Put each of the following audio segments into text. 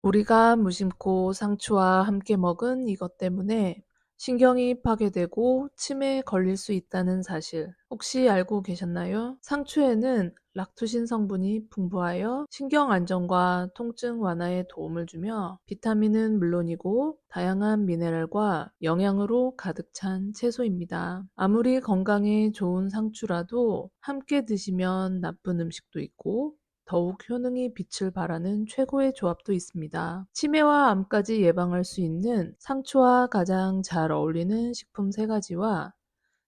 우리가 무심코 상추와 함께 먹은 이것 때문에 신경이 파괴되고 치매에 걸릴 수 있다는 사실 혹시 알고 계셨나요? 상추에는 락투신 성분이 풍부하여 신경 안정과 통증 완화에 도움을 주며 비타민은 물론이고 다양한 미네랄과 영양으로 가득 찬 채소입니다. 아무리 건강에 좋은 상추라도 함께 드시면 나쁜 음식도 있고 더욱 효능이 빛을 발하는 최고의 조합도 있습니다. 치매와 암까지 예방할 수 있는 상추와 가장 잘 어울리는 식품 3가지와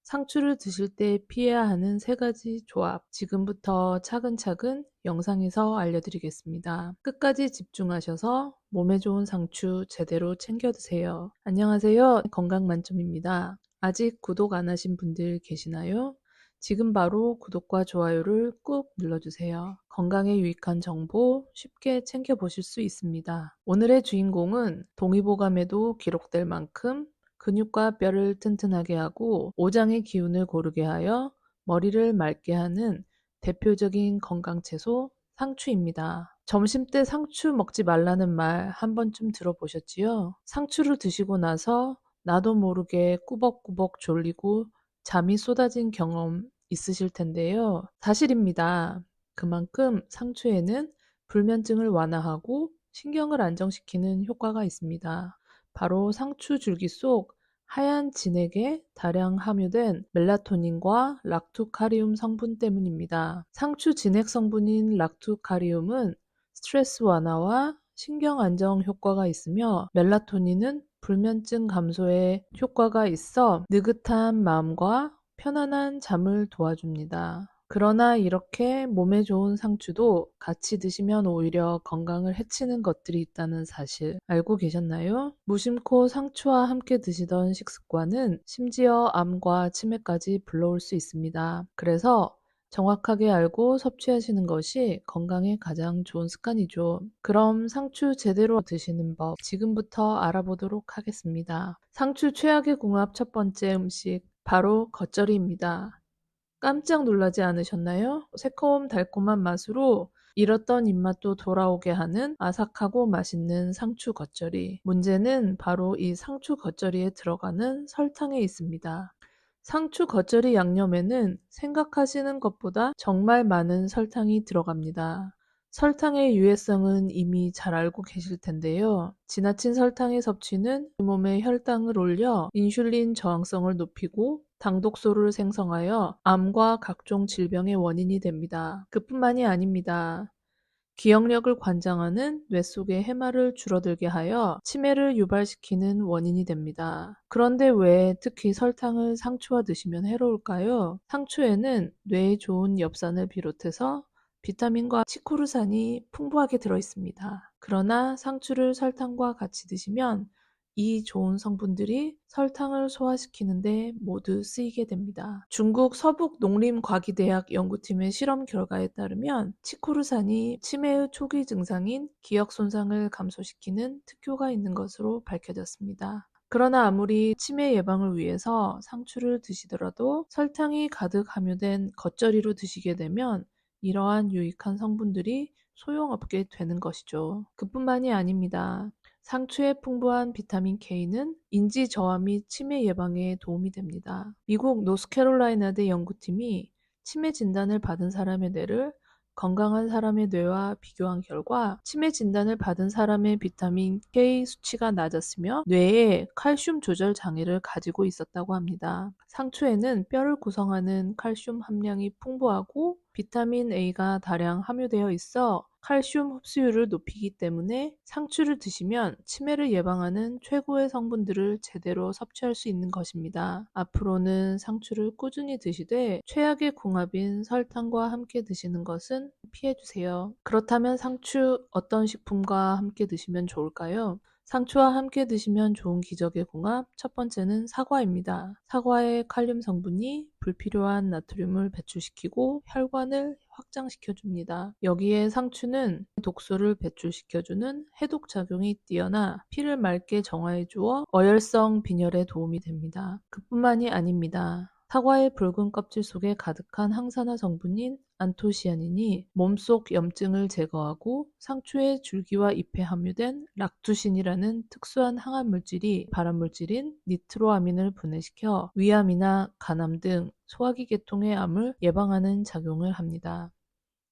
상추를 드실 때 피해야 하는 3가지 조합, 지금부터 차근차근 영상에서 알려드리겠습니다. 끝까지 집중하셔서 몸에 좋은 상추 제대로 챙겨 드세요. 안녕하세요. 건강만점입니다. 아직 구독 안 하신 분들 계시나요? 지금 바로 구독과 좋아요를 꾹 눌러주세요. 건강에 유익한 정보 쉽게 챙겨보실 수 있습니다. 오늘의 주인공은 동의보감에도 기록될 만큼 근육과 뼈를 튼튼하게 하고 오장의 기운을 고르게 하여 머리를 맑게 하는 대표적인 건강채소 상추입니다. 점심때 상추 먹지 말라는 말 한 번쯤 들어보셨지요? 상추를 드시고 나서 나도 모르게 꾸벅꾸벅 졸리고 잠이 쏟아진 경험 있으실 텐데요. 사실입니다. 그만큼 상추에는 불면증을 완화하고 신경을 안정시키는 효과가 있습니다. 바로 상추 줄기 속 하얀 진액에 다량 함유된 멜라토닌과 락투카리움 성분 때문입니다. 상추 진액 성분인 락투카리움은 스트레스 완화와 신경 안정 효과가 있으며 멜라토닌은 불면증 감소에 효과가 있어 느긋한 마음과 편안한 잠을 도와줍니다. 그러나 이렇게 몸에 좋은 상추도 같이 드시면 오히려 건강을 해치는 것들이 있다는 사실 알고 계셨나요? 무심코 상추와 함께 드시던 식습관은 심지어 암과 치매까지 불러올 수 있습니다. 그래서 정확하게 알고 섭취하시는 것이 건강에 가장 좋은 습관이죠. 그럼 상추 제대로 드시는 법 지금부터 알아보도록 하겠습니다. 상추 최악의 궁합 첫 번째 음식 바로 겉절이입니다. 깜짝 놀라지 않으셨나요? 새콤달콤한 맛으로 잃었던 입맛도 돌아오게 하는 아삭하고 맛있는 상추 겉절이. 문제는 바로 이 상추 겉절이에 들어가는 설탕에 있습니다. 상추 겉절이 양념에는 생각하시는 것보다 정말 많은 설탕이 들어갑니다. 설탕의 유해성은 이미 잘 알고 계실 텐데요. 지나친 설탕의 섭취는 몸의 혈당을 올려 인슐린 저항성을 높이고 당독소를 생성하여 암과 각종 질병의 원인이 됩니다. 그뿐만이 아닙니다. 기억력을 관장하는 뇌 속의 해마를 줄어들게 하여 치매를 유발시키는 원인이 됩니다. 그런데 왜 특히 설탕을 상추와 드시면 해로울까요? 상추에는 뇌에 좋은 엽산을 비롯해서 비타민과 치코르산이 풍부하게 들어 있습니다. 그러나 상추를 설탕과 같이 드시면 이 좋은 성분들이 설탕을 소화시키는데 모두 쓰이게 됩니다. 중국 서북농림과기대학 연구팀의 실험 결과에 따르면 치코르산이 치매의 초기 증상인 기억 손상을 감소시키는 특효가 있는 것으로 밝혀졌습니다. 그러나 아무리 치매 예방을 위해서 상추를 드시더라도 설탕이 가득 함유된 겉절이로 드시게 되면 이러한 유익한 성분들이 소용없게 되는 것이죠. 그뿐만이 아닙니다. 상추의 풍부한 비타민 K는 인지 저하 및 치매 예방에 도움이 됩니다. 미국 노스캐롤라이나대 연구팀이 치매 진단을 받은 사람의 뇌를 건강한 사람의 뇌와 비교한 결과 치매 진단을 받은 사람의 비타민 K 수치가 낮았으며 뇌에 칼슘 조절 장애를 가지고 있었다고 합니다. 상추에는 뼈를 구성하는 칼슘 함량이 풍부하고 비타민 A가 다량 함유되어 있어 칼슘 흡수율을 높이기 때문에 상추를 드시면 치매를 예방하는 최고의 성분들을 제대로 섭취할 수 있는 것입니다. 앞으로는 상추를 꾸준히 드시되 최악의 궁합인 설탕과 함께 드시는 것은 피해주세요. 그렇다면 상추 어떤 식품과 함께 드시면 좋을까요? 상추와 함께 드시면 좋은 기적의 궁합 첫 번째는 사과입니다. 사과의 칼륨 성분이 불필요한 나트륨을 배출시키고 혈관을 확장시켜줍니다. 여기에 상추는 독소를 배출시켜주는 해독 작용이 뛰어나 피를 맑게 정화해주어 어혈성 빈혈에 도움이 됩니다. 그뿐만이 아닙니다. 사과의 붉은 껍질 속에 가득한 항산화 성분인 안토시아닌이 몸속 염증을 제거하고 상추의 줄기와 잎에 함유된 락투신이라는 특수한 항암 물질이 발암물질인 니트로아민을 분해시켜 위암이나 간암 등 소화기 계통의 암을 예방하는 작용을 합니다.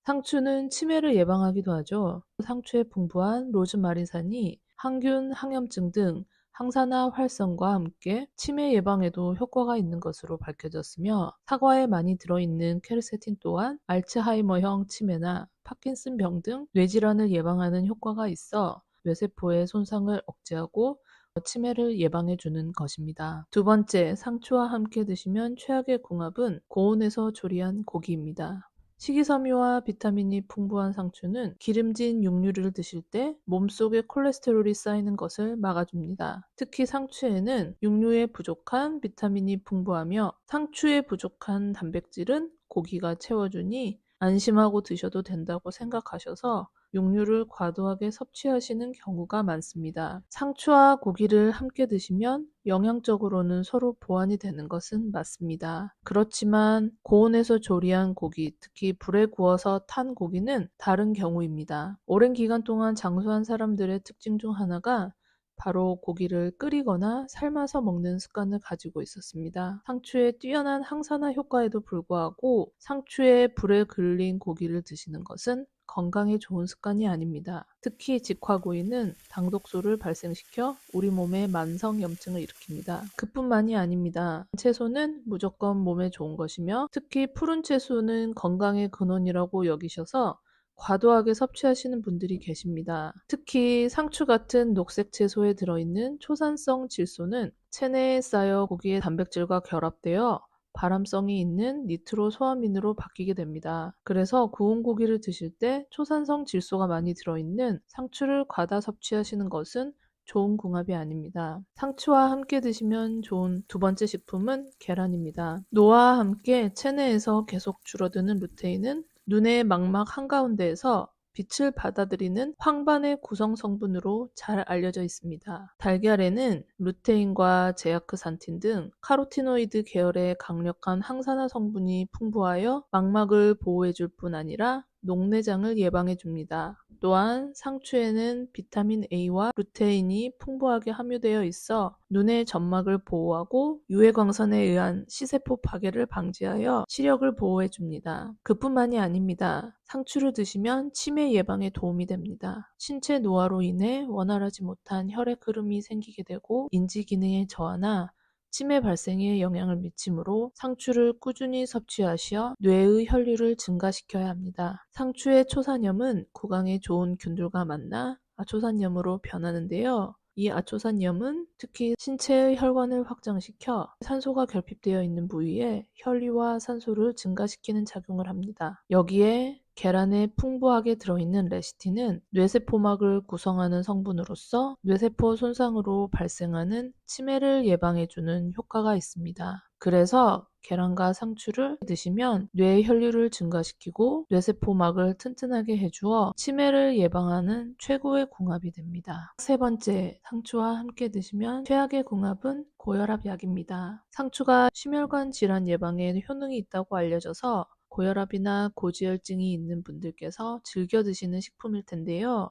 상추는 치매를 예방하기도 하죠. 상추에 풍부한 로즈마리산이 항균, 항염증 등 항산화 활성과 함께 치매 예방에도 효과가 있는 것으로 밝혀졌으며 사과에 많이 들어있는 퀘르세틴 또한 알츠하이머형 치매나 파킨슨병 등 뇌질환을 예방하는 효과가 있어 뇌세포의 손상을 억제하고 치매를 예방해주는 것입니다. 두 번째, 상추와 함께 드시면 최악의 궁합은 고온에서 조리한 고기입니다. 식이섬유와 비타민이 풍부한 상추는 기름진 육류를 드실 때 몸속에 콜레스테롤이 쌓이는 것을 막아줍니다. 특히 상추에는 육류에 부족한 비타민이 풍부하며 상추에 부족한 단백질은 고기가 채워주니 안심하고 드셔도 된다고 생각하셔서 육류를 과도하게 섭취하시는 경우가 많습니다. 상추와 고기를 함께 드시면 영양적으로는 서로 보완이 되는 것은 맞습니다. 그렇지만 고온에서 조리한 고기, 특히 불에 구워서 탄 고기는 다른 경우입니다. 오랜 기간 동안 장수한 사람들의 특징 중 하나가 바로 고기를 끓이거나 삶아서 먹는 습관을 가지고 있었습니다. 상추의 뛰어난 항산화 효과에도 불구하고 상추에 불에 그을린 고기를 드시는 것은 건강에 좋은 습관이 아닙니다. 특히 직화구이는 당독소를 발생시켜 우리 몸에 만성 염증을 일으킵니다. 그뿐만이 아닙니다. 채소는 무조건 몸에 좋은 것이며 특히 푸른 채소는 건강의 근원이라고 여기셔서 과도하게 섭취하시는 분들이 계십니다. 특히 상추 같은 녹색 채소에 들어있는 초산성 질소는 체내에 쌓여 고기의 단백질과 결합되어 발암성이 있는 니트로소아민으로 바뀌게 됩니다. 그래서 구운 고기를 드실 때 초산성 질소가 많이 들어있는 상추를 과다 섭취하시는 것은 좋은 궁합이 아닙니다. 상추와 함께 드시면 좋은 두 번째 식품은 계란입니다. 노화와 함께 체내에서 계속 줄어드는 루테인은 눈의 망막 한가운데에서 빛을 받아들이는 황반의 구성 성분으로 잘 알려져 있습니다. 달걀에는 루테인과 제아크산틴 등 카로티노이드 계열의 강력한 항산화 성분이 풍부하여 망막을 보호해줄 뿐 아니라 녹내장을 예방해줍니다. 또한 상추에는 비타민 A와 루테인이 풍부하게 함유되어 있어 눈의 점막을 보호하고 유해광선에 의한 시세포 파괴를 방지하여 시력을 보호해줍니다. 그뿐만이 아닙니다. 상추를 드시면 치매 예방에 도움이 됩니다. 신체 노화로 인해 원활하지 못한 혈액 흐름이 생기게 되고 인지 기능의 저하나 치매 발생에 영향을 미치므로 상추를 꾸준히 섭취하시어 뇌의 혈류를 증가시켜야 합니다. 상추의 초산염은 구강에 좋은 균들과 만나 아초산염으로 변하는데요. 이 아초산염은 특히 신체의 혈관을 확장시켜 산소가 결핍되어 있는 부위에 혈류와 산소를 증가시키는 작용을 합니다. 여기에 계란에 풍부하게 들어있는 레시틴은 뇌세포막을 구성하는 성분으로서 뇌세포 손상으로 발생하는 치매를 예방해주는 효과가 있습니다. 그래서 계란과 상추를 드시면 뇌의 혈류를 증가시키고 뇌세포막을 튼튼하게 해주어 치매를 예방하는 최고의 궁합이 됩니다. 세 번째, 상추와 함께 드시면 최악의 궁합은 고혈압 약입니다. 상추가 심혈관 질환 예방에 효능이 있다고 알려져서 고혈압이나 고지혈증이 있는 분들께서 즐겨 드시는 식품일 텐데요.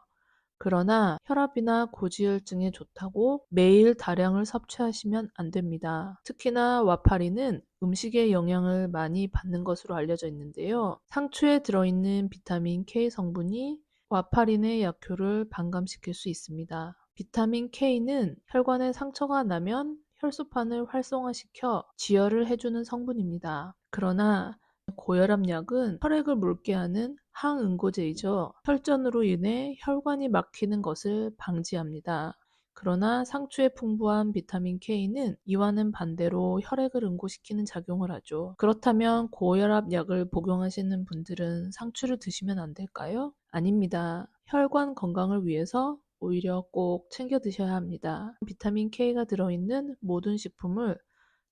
그러나 혈압이나 고지혈증에 좋다고 매일 다량을 섭취하시면 안 됩니다. 특히나 와파리는 음식의 영향을 많이 받는 것으로 알려져 있는데요. 상추에 들어있는 비타민 K 성분이 와파린의 약효를 반감시킬 수 있습니다. 비타민 K는 혈관에 상처가 나면 혈소판을 활성화시켜 지혈을 해주는 성분입니다. 그러나 고혈압 약은 혈액을 묽게 하는 항응고제이죠. 혈전으로 인해 혈관이 막히는 것을 방지합니다. 그러나 상추에 풍부한 비타민 K는 이와는 반대로 혈액을 응고시키는 작용을 하죠. 그렇다면 고혈압 약을 복용하시는 분들은 상추를 드시면 안 될까요? 아닙니다. 혈관 건강을 위해서 오히려 꼭 챙겨 드셔야 합니다. 비타민 K가 들어있는 모든 식품을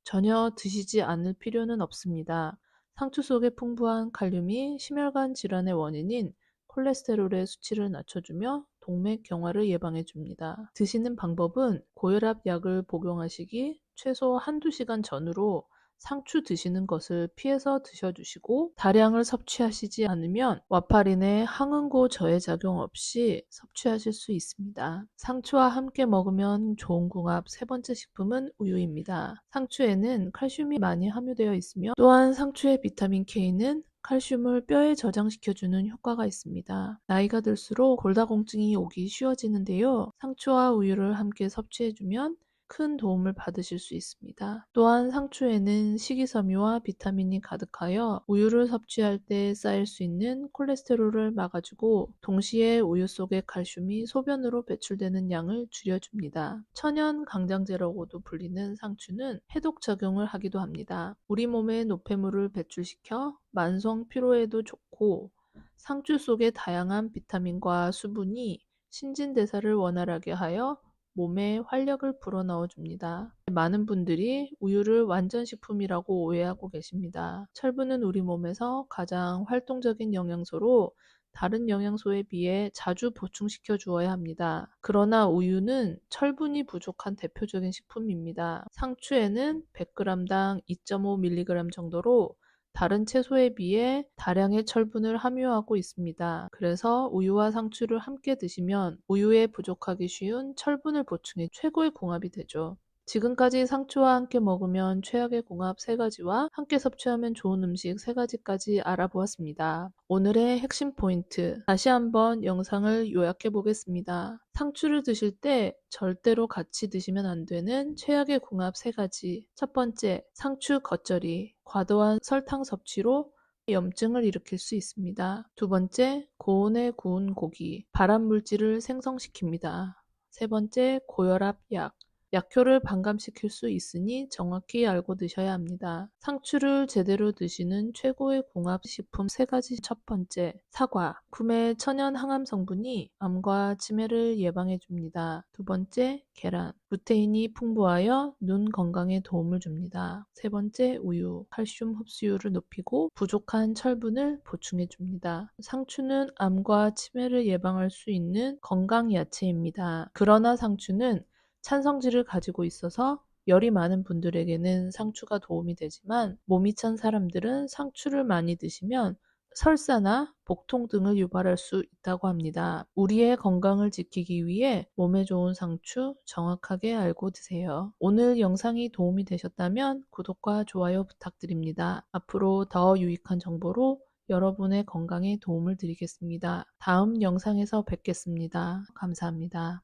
전혀 드시지 않을 필요는 없습니다. 상추 속에 풍부한 칼륨이 심혈관 질환의 원인인 콜레스테롤의 수치를 낮춰주며 동맥 경화를 예방해줍니다. 드시는 방법은 고혈압 약을 복용하시기 최소 한두 시간 전으로 상추 드시는 것을 피해서 드셔주시고 다량을 섭취하시지 않으면 와파린의 항응고 저해 작용 없이 섭취하실 수 있습니다. 상추와 함께 먹으면 좋은 궁합 세 번째 식품은 우유입니다. 상추에는 칼슘이 많이 함유되어 있으며 또한 상추의 비타민 K는 칼슘을 뼈에 저장시켜주는 효과가 있습니다. 나이가 들수록 골다공증이 오기 쉬워지는데요. 상추와 우유를 함께 섭취해주면 큰 도움을 받으실 수 있습니다. 또한 상추에는 식이섬유와 비타민이 가득하여 우유를 섭취할 때 쌓일 수 있는 콜레스테롤을 막아주고 동시에 우유 속의 칼슘이 소변으로 배출되는 양을 줄여줍니다. 천연 강장제라고도 불리는 상추는 해독 작용을 하기도 합니다. 우리 몸에 노폐물을 배출시켜 만성 피로에도 좋고 상추 속의 다양한 비타민과 수분이 신진대사를 원활하게 하여 몸에 활력을 불어넣어 줍니다. 많은 분들이 우유를 완전식품이라고 오해하고 계십니다. 철분은 우리 몸에서 가장 활동적인 영양소로 다른 영양소에 비해 자주 보충시켜 주어야 합니다. 그러나 우유는 철분이 부족한 대표적인 식품입니다. 상추에는 100g당 2.5mg 정도로 다른 채소에 비해 다량의 철분을 함유하고 있습니다. 그래서 우유와 상추를 함께 드시면 우유에 부족하기 쉬운 철분을 보충해 최고의 궁합이 되죠. 지금까지 상추와 함께 먹으면 최악의 궁합 3가지와 함께 섭취하면 좋은 음식 3가지까지 알아보았습니다. 오늘의 핵심 포인트, 다시 한번 영상을 요약해 보겠습니다. 상추를 드실 때 절대로 같이 드시면 안 되는 최악의 궁합 3가지. 첫 번째, 상추 겉절이. 과도한 설탕 섭취로 염증을 일으킬 수 있습니다. 두 번째, 고온에 구운 고기. 발암물질을 생성시킵니다. 세 번째, 고혈압 약. 약효를 반감시킬 수 있으니 정확히 알고 드셔야 합니다. 상추를 제대로 드시는 최고의 궁합 식품 3가지. 첫 번째, 사과. kum의 천연 항암 성분이 암과 치매를 예방해 줍니다. 두 번째, 계란. 루테인이 풍부하여 눈 건강에 도움을 줍니다. 세 번째, 우유. 칼슘 흡수율을 높이고 부족한 철분을 보충해 줍니다. 상추는 암과 치매를 예방할 수 있는 건강 야채입니다. 그러나 상추는 찬성질을 가지고 있어서 열이 많은 분들에게는 상추가 도움이 되지만 몸이 찬 사람들은 상추를 많이 드시면 설사나 복통 등을 유발할 수 있다고 합니다. 우리의 건강을 지키기 위해 몸에 좋은 상추 정확하게 알고 드세요. 오늘 영상이 도움이 되셨다면 구독과 좋아요 부탁드립니다. 앞으로 더 유익한 정보로 여러분의 건강에 도움을 드리겠습니다. 다음 영상에서 뵙겠습니다. 감사합니다.